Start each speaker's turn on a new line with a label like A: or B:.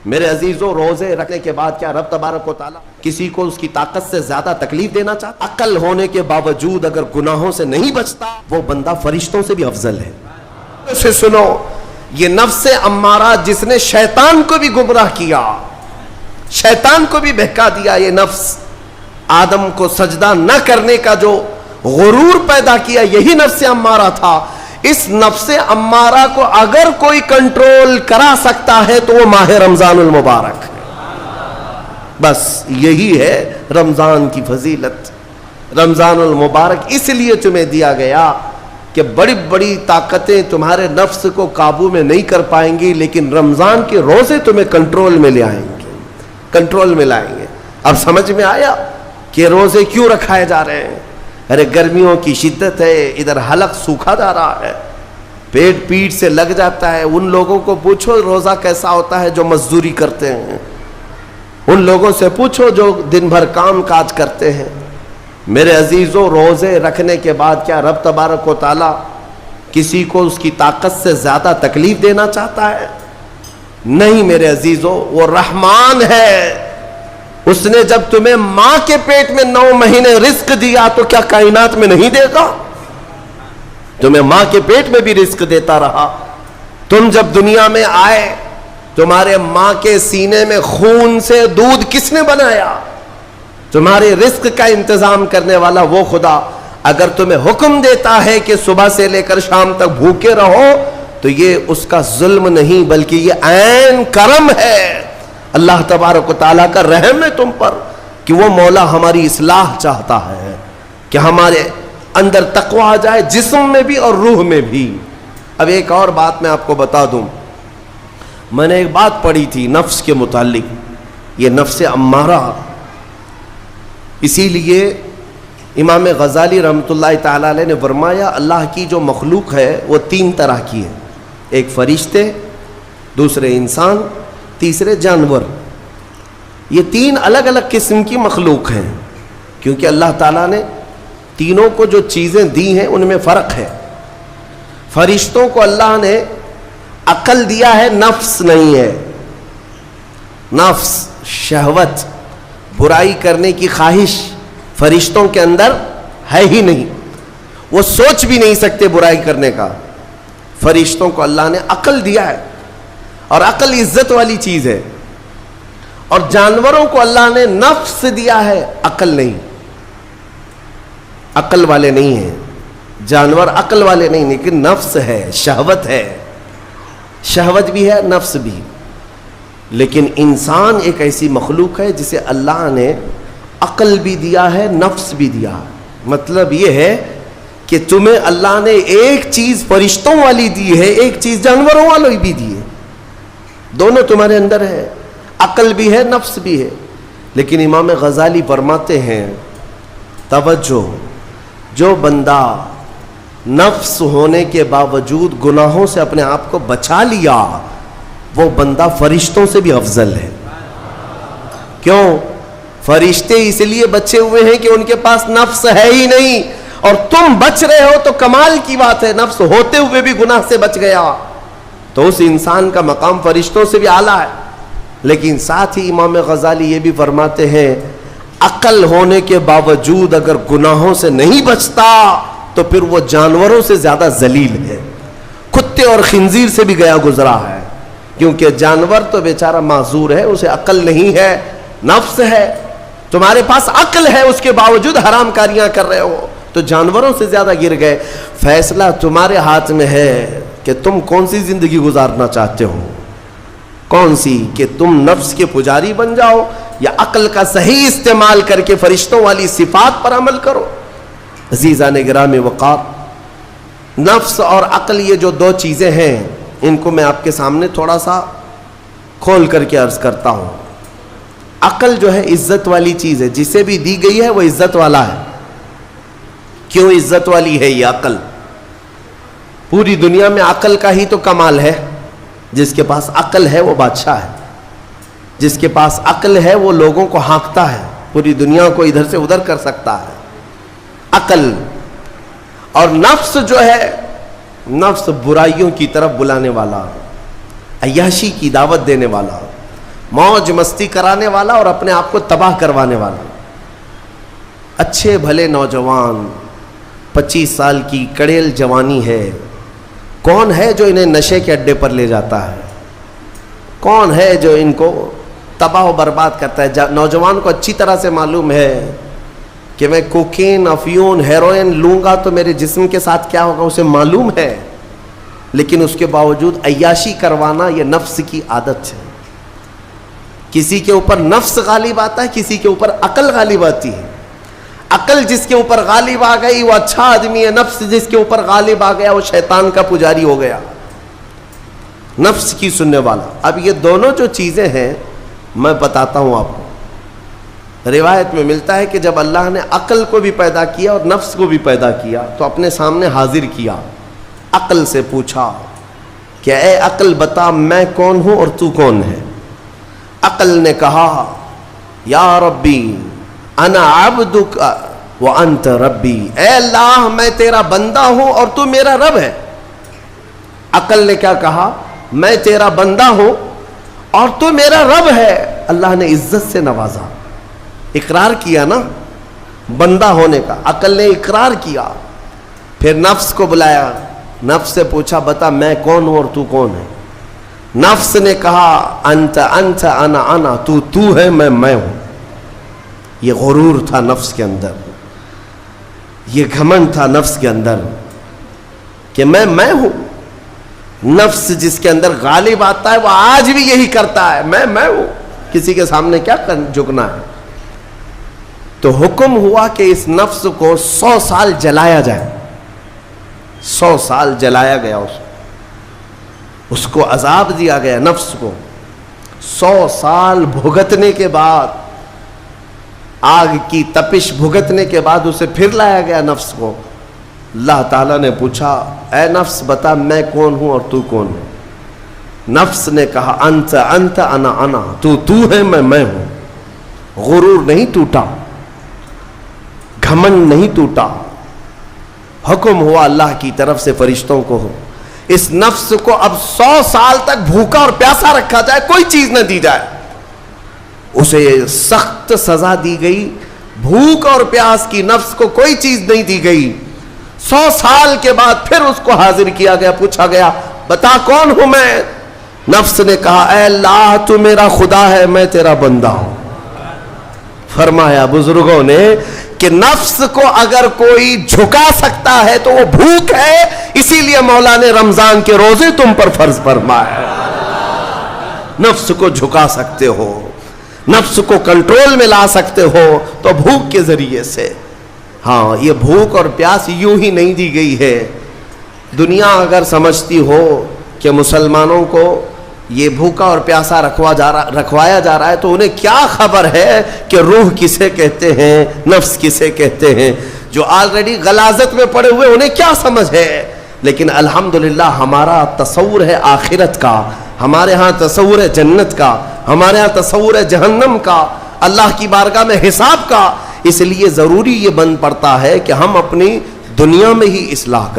A: میرے عزیزوں، روزے رکھنے کے بعد کیا رب تبارک و تعالیٰ کسی کو اس کی طاقت سے زیادہ تکلیف دینا چاہتا؟ عقل ہونے کے باوجود اگر گناہوں سے نہیں بچتا، وہ بندہ فرشتوں سے بھی افضل ہے۔ اسے سنو، یہ نفس امارہ جس نے شیطان کو بھی گمراہ کیا، شیطان کو بھی بہکا دیا، یہ نفس آدم کو سجدہ نہ کرنے کا جو غرور پیدا کیا، یہی نفس امارہ تھا۔ اس نفس امارہ کو اگر کوئی کنٹرول کرا سکتا ہے تو وہ ماہ رمضان المبارک ہے۔ بس یہی ہے رمضان کی فضیلت۔ رمضان المبارک اس لیے تمہیں دیا گیا کہ بڑی بڑی طاقتیں تمہارے نفس کو قابو میں نہیں کر پائیں گی، لیکن رمضان کے روزے تمہیں کنٹرول میں لے آئیں گے، کنٹرول میں لائیں گے۔ اب سمجھ میں آیا کہ روزے کیوں رکھائے جا رہے ہیں؟ ارے گرمیوں کی شدت ہے، ادھر حلق سوکھا جا رہا ہے، پیٹ پیٹ سے لگ جاتا ہے۔ ان لوگوں کو پوچھو روزہ کیسا ہوتا ہے جو مزدوری کرتے ہیں، ان لوگوں سے پوچھو جو دن بھر کام کاج کرتے ہیں۔ میرے عزیزوں، روزے رکھنے کے بعد کیا رب تبارک و تعالیٰ کسی کو اس کی طاقت سے زیادہ تکلیف دینا چاہتا ہے؟ نہیں میرے عزیزوں، وہ رحمان ہے۔ اس نے جب تمہیں ماں کے پیٹ میں 9 مہینے رزق دیا تو کیا کائنات میں نہیں دے گا؟ تمہیں ماں کے پیٹ میں بھی رزق دیتا رہا۔ تم جب دنیا میں آئے، تمہارے ماں کے سینے میں خون سے دودھ کس نے بنایا؟ تمہارے رزق کا انتظام کرنے والا وہ خدا اگر تمہیں حکم دیتا ہے کہ صبح سے لے کر شام تک بھوکے رہو، تو یہ اس کا ظلم نہیں بلکہ یہ عین کرم ہے۔ اللہ تبارک و تعالیٰ کا رحم ہے تم پر کہ وہ مولا ہماری اصلاح چاہتا ہے کہ ہمارے اندر تقوی آ جائے، جسم میں بھی اور روح میں بھی۔ اب ایک اور بات میں آپ کو بتا دوں، میں نے ایک بات پڑھی تھی نفس کے متعلق، یہ نفس امارہ، اسی لیے امام غزالی رحمۃ اللہ تعالیٰ علیہ نے فرمایا اللہ کی جو مخلوق ہے وہ 3 طرح کی ہے، ایک فرشتے، دوسرے انسان، تیسرے جانور۔ یہ 3 الگ الگ قسم کی مخلوق ہیں، کیونکہ اللہ تعالیٰ نے تینوں کو جو چیزیں دی ہیں ان میں فرق ہے۔ فرشتوں کو اللہ نے عقل دیا ہے، نفس نہیں ہے۔ نفس، شہوت، برائی کرنے کی خواہش فرشتوں کے اندر ہے ہی نہیں، وہ سوچ بھی نہیں سکتے برائی کرنے کا۔ فرشتوں کو اللہ نے عقل دیا ہے، اور عقل عزت والی چیز ہے۔ اور جانوروں کو اللہ نے نفس دیا ہے، عقل نہیں، عقل والے نہیں ہیں جانور، عقل والے نہیں، لیکن نفس ہے، شہوت ہے، شہوت بھی ہے، نفس بھی۔ لیکن انسان ایک ایسی مخلوق ہے جسے اللہ نے عقل بھی دیا ہے، نفس بھی دیا ہے۔ مطلب یہ ہے کہ تمہیں اللہ نے ایک چیز فرشتوں والی دی ہے، ایک چیز جانوروں والی بھی دی ہے، دونوں تمہارے اندر ہے، عقل بھی ہے، نفس بھی ہے۔ لیکن امام غزالی فرماتے ہیں توجہ، جو بندہ نفس ہونے کے باوجود گناہوں سے اپنے آپ کو بچا لیا، وہ بندہ فرشتوں سے بھی افضل ہے۔ کیوں؟ فرشتے اس لیے بچے ہوئے ہیں کہ ان کے پاس نفس ہے ہی نہیں، اور تم بچ رہے ہو تو کمال کی بات ہے، نفس ہوتے ہوئے بھی گناہ سے بچ گیا تو اس انسان کا مقام فرشتوں سے بھی اعلیٰ ہے۔ لیکن ساتھ ہی امام غزالی یہ بھی فرماتے ہیں عقل ہونے کے باوجود اگر گناہوں سے نہیں بچتا تو پھر وہ جانوروں سے زیادہ ذلیل ہے، کتے اور خنزیر سے بھی گیا گزرا ہے، کیونکہ جانور تو بیچارہ معذور ہے، اسے عقل نہیں ہے، نفس ہے۔ تمہارے پاس عقل ہے، اس کے باوجود حرام کاریاں کر رہے ہو تو جانوروں سے زیادہ گر گئے۔ فیصلہ تمہارے ہاتھ میں ہے کہ تم کون سی زندگی گزارنا چاہتے ہو، کون سی، کہ تم نفس کے پجاری بن جاؤ یا عقل کا صحیح استعمال کر کے فرشتوں والی صفات پر عمل کرو۔ عزیزان گرامی وقار، نفس اور عقل یہ جو 2 چیزیں ہیں، ان کو میں آپ کے سامنے تھوڑا سا کھول کر کے عرض کرتا ہوں۔ عقل جو ہے عزت والی چیز ہے، جسے بھی دی گئی ہے وہ عزت والا ہے۔ کیوں عزت والی ہے یہ عقل؟ پوری دنیا میں عقل کا ہی تو کمال ہے، جس کے پاس عقل ہے وہ بادشاہ ہے، جس کے پاس عقل ہے وہ لوگوں کو ہانکتا ہے، پوری دنیا کو ادھر سے ادھر کر سکتا ہے۔ عقل اور نفس جو ہے، نفس برائیوں کی طرف بلانے والا، عیاشی کی دعوت دینے والا، موج مستی کرانے والا اور اپنے آپ کو تباہ کروانے والا. اچھے بھلے نوجوان 25 سال کی کڑیل جوانی ہے, کون ہے جو انہیں نشے کے اڈے پر لے جاتا ہے؟ کون ہے جو ان کو تباہ و برباد کرتا ہے؟ نوجوان کو اچھی طرح سے معلوم ہے کہ میں کوکین, افیون, ہیروئن لوں گا تو میرے جسم کے ساتھ کیا ہوگا, اسے معلوم ہے. لیکن اس کے باوجود عیاشی کروانا یہ نفس کی عادت ہے. کسی کے اوپر نفس غالب آتا ہے, کسی کے اوپر عقل غالب آتی ہے. عقل جس کے اوپر غالب آ گئی وہ اچھا آدمی ہے, نفس جس کے اوپر غالب آ گیا وہ شیطان کا پجاری ہو گیا, نفس کی سننے والا. اب یہ دونوں جو چیزیں ہیں میں بتاتا ہوں آپ کو. روایت میں ملتا ہے کہ جب اللہ نے عقل کو بھی پیدا کیا اور نفس کو بھی پیدا کیا تو اپنے سامنے حاضر کیا, عقل سے پوچھا کہ اے عقل بتا میں کون ہوں اور تو کون ہے؟ عقل نے کہا یا ربی انا عبدک وانت ربی, اے اللہ میں تیرا بندہ ہوں اور تو میرا رب ہے. عقل نے کیا کہا؟ میں تیرا بندہ ہوں اور تو میرا رب ہے. اللہ نے عزت سے نوازا, اقرار کیا نا بندہ ہونے کا. عقل نے اقرار کیا. پھر نفس کو بلایا, نفس سے پوچھا بتا میں کون ہوں اور تو کون ہے؟ نفس نے کہا انت انت انا انا, تو ہے میں ہوں. یہ غرور تھا نفس کے اندر, یہ گھمنڈ تھا نفس کے اندر کہ میں ہوں. نفس جس کے اندر غالب آتا ہے وہ آج بھی یہی کرتا ہے, میں ہوں, کسی کے سامنے کیا جھکنا ہے. تو حکم ہوا کہ اس نفس کو 100 سال جلایا جائے. 100 سال جلایا گیا, اس کو عذاب دیا گیا نفس کو. 100 سال بھگتنے کے بعد, آگ کی تپش بھگتنے کے بعد اسے پھر لایا گیا نفس کو. اللہ تعالیٰ نے پوچھا اے نفس بتا میں کون ہوں اور تو کون ہے؟ نفس نے کہا انت انت انا انا, تو ہے میں ہوں. غرور نہیں ٹوٹا, گھمنڈ نہیں ٹوٹا. حکم ہوا اللہ کی طرف سے فرشتوں کو, اس نفس کو اب 100 سال تک بھوکا اور پیاسا رکھا جائے, کوئی چیز نہ دی جائے. اسے سخت سزا دی گئی. بھوک اور پیاس کی نفس کو کوئی چیز نہیں دی گئی. 100 سال کے بعد پھر اس کو حاضر کیا گیا, پوچھا گیا بتا کون ہوں میں؟ نفس نے کہا اے اللہ تو میرا خدا ہے, میں تیرا بندہ ہوں. فرمایا بزرگوں نے کہ نفس کو اگر کوئی جھکا سکتا ہے تو وہ بھوک ہے, اسی لیے مولا نے رمضان کے روزے تم پر فرض فرمایا. نفس کو جھکا سکتے ہو, نفس کو کنٹرول میں لا سکتے ہو تو بھوک کے ذریعے سے. ہاں یہ بھوک اور پیاس یوں ہی نہیں دی گئی ہے. دنیا اگر سمجھتی ہو کہ مسلمانوں کو یہ بھوکا اور پیاسا رکھوایا جا رہا ہے تو انہیں کیا خبر ہے کہ روح کسے کہتے ہیں, نفس کسے کہتے ہیں. جو آلریڈی غلاظت میں پڑے ہوئے انہیں کیا سمجھ ہے. لیکن الحمدللہ ہمارا تصور ہے آخرت کا, ہمارے ہاں تصور ہے جنت کا, ہمارے ہاں تصور ہے جہنم کا, اللہ کی بارگاہ میں حساب کا. اس لیے ضروری یہ بن پڑتا ہے کہ ہم اپنی دنیا میں ہی اصلاح کریں.